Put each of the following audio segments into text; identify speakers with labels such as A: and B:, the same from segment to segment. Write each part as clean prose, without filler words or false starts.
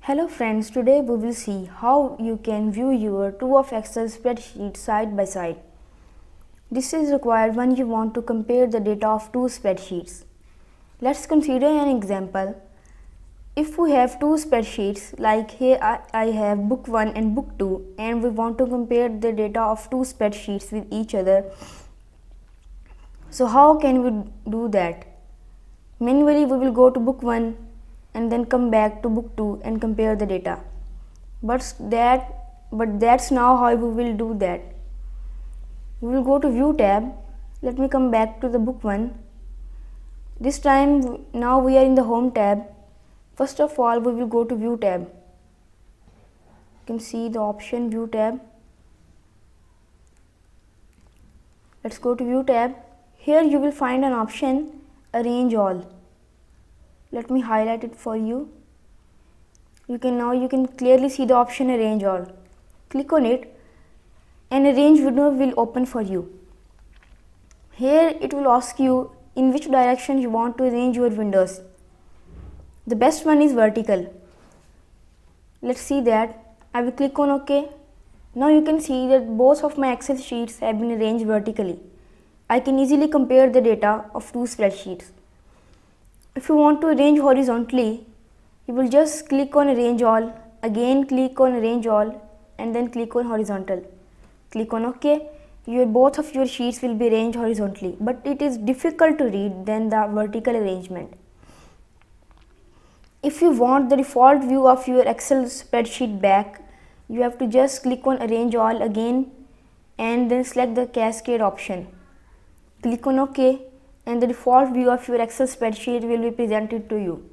A: Hello friends, today we will see how you can view your two of Excel spreadsheets side by side. This is required when you want to compare the data of two spreadsheets. Let's consider an example. If we have two spreadsheets, like here I have book 1 and book 2, and we want to compare the data of two spreadsheets with each other. So how can we do that? Manually we will go to book 1 and then come back to book 2 and compare the data. But that's now how we will do that. We will go to view tab. Let me come back to the book 1. This time now we are in the home tab. First of all we will go to view tab. You can see the option view tab. Let's go to view tab. Here you will find an option arrange all. Let me highlight it for you. You can clearly see the option arrange all. Click on it and arrange window will open for you. Here it will ask you in which direction you want to arrange your windows. The best one is vertical. Let's see that. I will click on OK. Now you can see that both of my Excel sheets have been arranged vertically. I can easily compare the data of two spreadsheets. If you want to arrange horizontally, you will just click on arrange all, again click on arrange all, and then click on horizontal. Click on OK. Both of your sheets will be arranged horizontally, but it is difficult to read than the vertical arrangement. If you want the default view of your Excel spreadsheet back, you have to just click on arrange all again and then select the cascade option. Click on OK. And the default view of your Excel spreadsheet will be presented to you.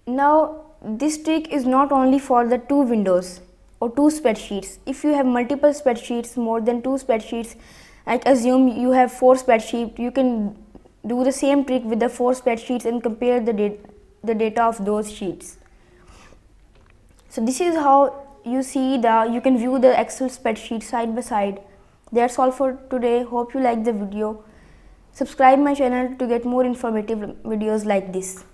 A: Now this trick is not only for the two windows or two spreadsheets. If you have multiple spreadsheets, more than two spreadsheets, like assume you have 4 spreadsheets, you can do the same trick with the 4 spreadsheets and compare the data of those sheets. So this is how you can view the Excel spreadsheet side by side. That's all for today. Hope you like the video. Subscribe my channel to get more informative videos like this.